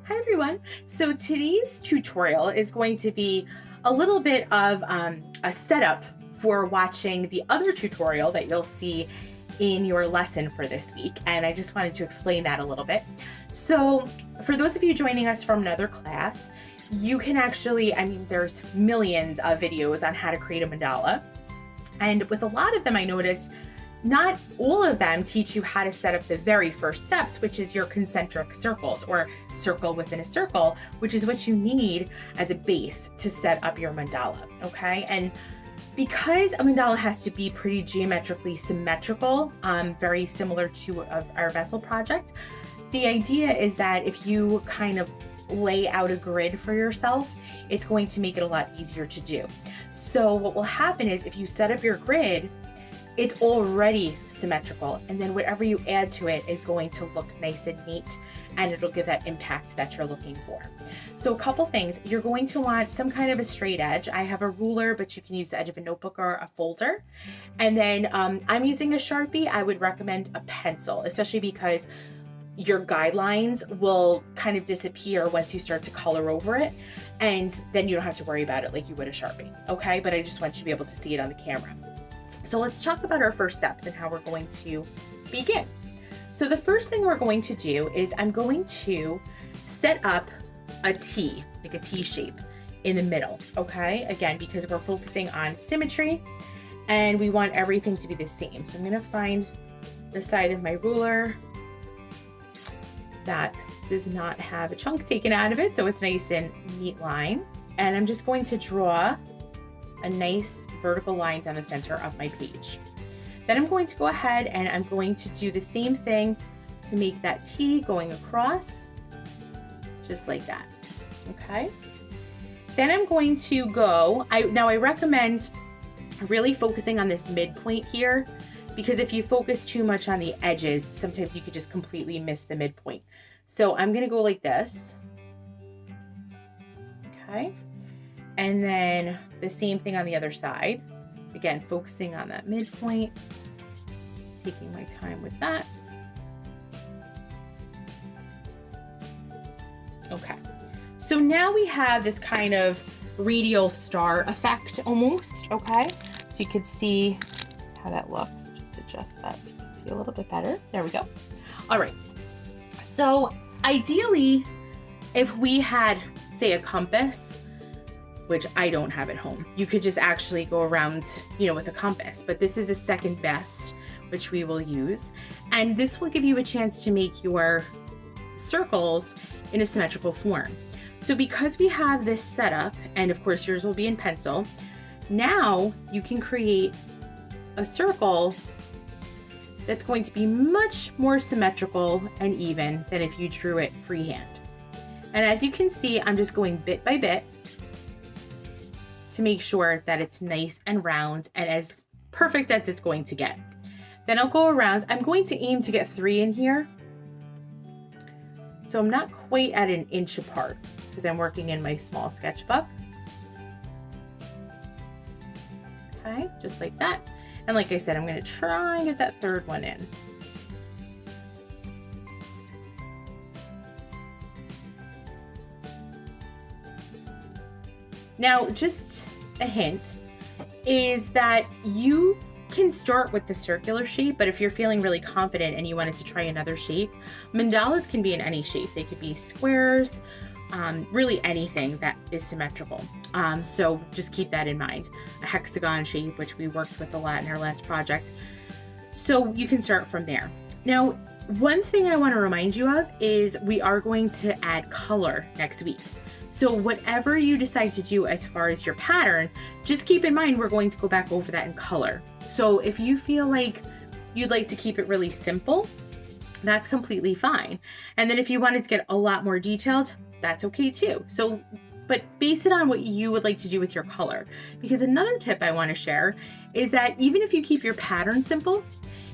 Hi everyone. So today's tutorial is going to be a little bit of a setup for watching the other tutorial that you'll see in your lesson for this week. And I just wanted to explain that a little bit. So for those of you joining us from another class, you can actually, there's millions of videos on how to create a mandala. And with a lot of them, I noticed not all of them teach you how to set up the very first steps, which is your concentric circles or circle within a circle, which is what you need as a base to set up your mandala, okay? And because a mandala has to be pretty geometrically symmetrical, very similar to our vessel project, the idea is that if you kind of lay out a grid for yourself, it's going to make it a lot easier to do. So what will happen is if you set up your grid, it's already symmetrical, and then whatever you add to it is going to look nice and neat, and it'll give that impact that you're looking for. So a couple things, you're going to want some kind of a straight edge. I have a ruler, but you can use the edge of a notebook or a folder. And then I'm using a Sharpie. I would recommend a pencil, especially because your guidelines will kind of disappear once you start to color over it, and then you don't have to worry about it like you would a Sharpie, okay? But I just want you to be able to see it on the camera. So let's talk about our first steps and how we're going to begin. So the first thing we're going to do is I'm going to set up a T, like a T shape in the middle, okay? Again, because we're focusing on symmetry and we want everything to be the same. So I'm gonna find the side of my ruler that does not have a chunk taken out of it, so it's nice and neat line. And I'm just going to draw a nice vertical line down the center of my page. Then I'm going to go ahead and I'm going to do the same thing to make that T going across, just like that, okay? Then I'm going to go, I recommend really focusing on this midpoint here, because if you focus too much on the edges, sometimes you could just completely miss the midpoint. So I'm gonna go like this, okay? And then the same thing on the other side. Again, focusing on that midpoint, taking my time with that. Okay, so now we have this kind of radial star effect almost, okay? So you can see how that looks. Just adjust that so you can see a little bit better. There we go. All right, so ideally, if we had, say, a compass, which I don't have at home, you could just actually go around, with a compass, but this is a second best, which we will use. And this will give you a chance to make your circles in a symmetrical form. So because we have this setup, and of course yours will be in pencil, now you can create a circle that's going to be much more symmetrical and even than if you drew it freehand. And as you can see, I'm just going bit by bit to make sure that it's nice and round and as perfect as it's going to get. Then I'll go around. I'm going to aim to get 3 in here. So I'm not quite at an inch apart because I'm working in my small sketchbook. Okay, just like that. And like I said, I'm going to try and get that third one in. Now, just a hint is that you can start with the circular shape, but if you're feeling really confident and you wanted to try another shape, mandalas can be in any shape. They could be squares, really anything that is symmetrical. So just keep that in mind. A hexagon shape, which we worked with a lot in our last project. So you can start from there. Now, one thing I want to remind you of is we are going to add color next week. So whatever you decide to do as far as your pattern, just keep in mind we're going to go back over that in color. So if you feel like you'd like to keep it really simple, that's completely fine. And then if you wanted to get a lot more detailed, that's okay too. So, but base it on what you would like to do with your color. Because another tip I want to share is that even if you keep your pattern simple,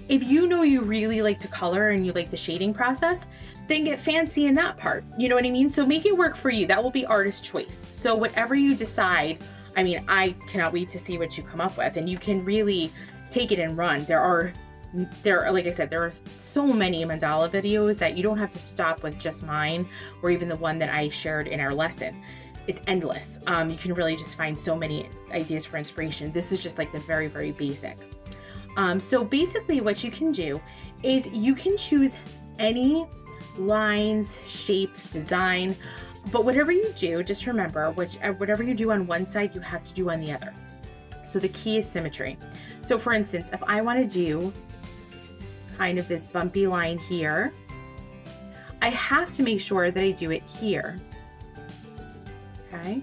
if you know you really like to color and you like the shading process, then get fancy in that part. You know what I mean? So make it work for you. That will be artist choice. So whatever you decide, I cannot wait to see what you come up with, and you can really take it and run. There are there are, like I said, there are so many mandala videos that you don't have to stop with just mine or even the one that I shared in our lesson. It's endless. You can really just find so many ideas for inspiration. This is just like the very, very basic. So basically what you can do is you can choose any lines, shapes, design, but whatever you do, just remember, whatever you do on one side, you have to do on the other. So the key is symmetry. So for instance, if I want to do kind of this bumpy line here, I have to make sure that I do it here. Okay.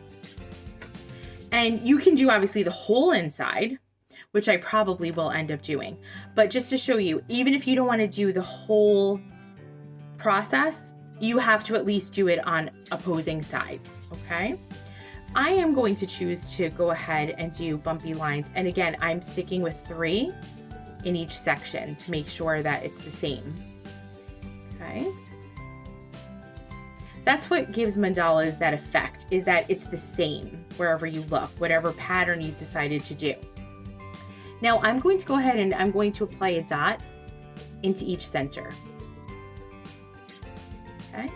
And you can do obviously the whole inside, which I probably will end up doing. But just to show you, even if you don't want to do the whole process, you have to at least do it on opposing sides, okay? I am going to choose to go ahead and do bumpy lines. And again, I'm sticking with 3 in each section to make sure that it's the same, okay? That's what gives mandalas that effect, is that it's the same wherever you look, whatever pattern you've decided to do. Now I'm going to go ahead and I'm going to apply a dot into each center. Okay.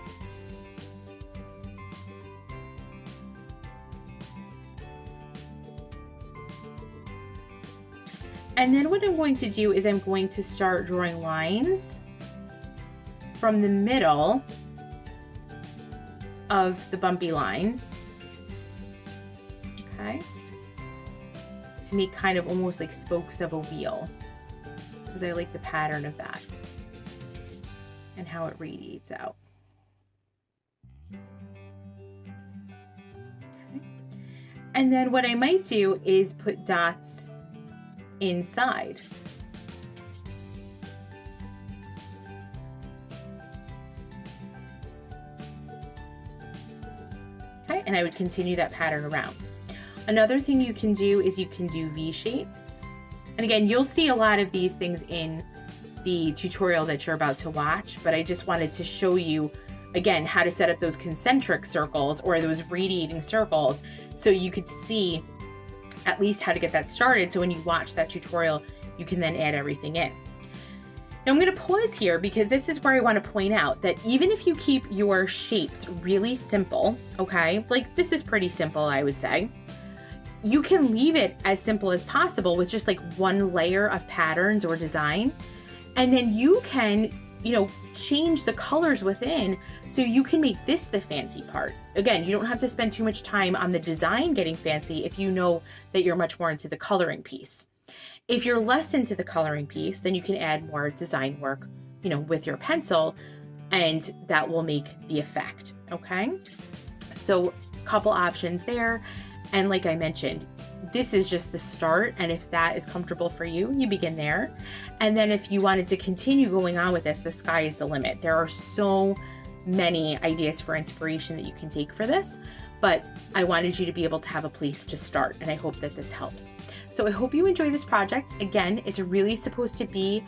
And then what I'm going to do is I'm going to start drawing lines from the middle of the bumpy lines. Okay. To make kind of almost like spokes of a wheel, because I like the pattern of that and how it radiates out. Okay. And then what I might do is put dots inside. Okay, and I would continue that pattern around. Another thing you can do is you can do V shapes. And again, you'll see a lot of these things in the tutorial that you're about to watch, but I just wanted to show you, again, how to set up those concentric circles or those radiating circles so you could see at least how to get that started. So when you watch that tutorial, you can then add everything in. Now I'm going to pause here because this is where I want to point out that even if you keep your shapes really simple, okay, like this is pretty simple, I would say, you can leave it as simple as possible with just like one layer of patterns or design. And then you can, you know, change the colors within so you can make this the fancy part. Again, you don't have to spend too much time on the design getting fancy if you know that you're much more into the coloring piece. If you're less into the coloring piece, then you can add more design work, you know, with your pencil, and that will make the effect, okay? So a couple options there. And like I mentioned, this is just the start. And if that is comfortable for you, you begin there. And then if you wanted to continue going on with this, the sky is the limit. There are so many ideas for inspiration that you can take for this, but I wanted you to be able to have a place to start. And I hope that this helps. So I hope you enjoy this project. Again, it's really supposed to be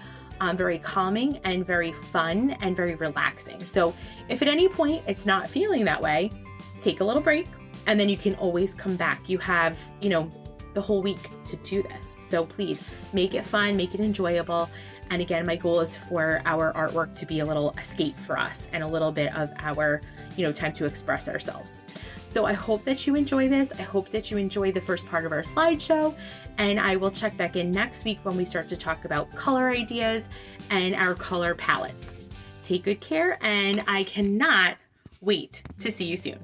very calming and very fun and very relaxing. So if at any point it's not feeling that way, take a little break. And then you can always come back. You have, you know, the whole week to do this. So please make it fun, make it enjoyable. And again, my goal is for our artwork to be a little escape for us and a little bit of our, you know, time to express ourselves. So I hope that you enjoy this. I hope that you enjoy the first part of our slideshow. And I will check back in next week when we start to talk about color ideas and our color palettes. Take good care, and I cannot wait to see you soon.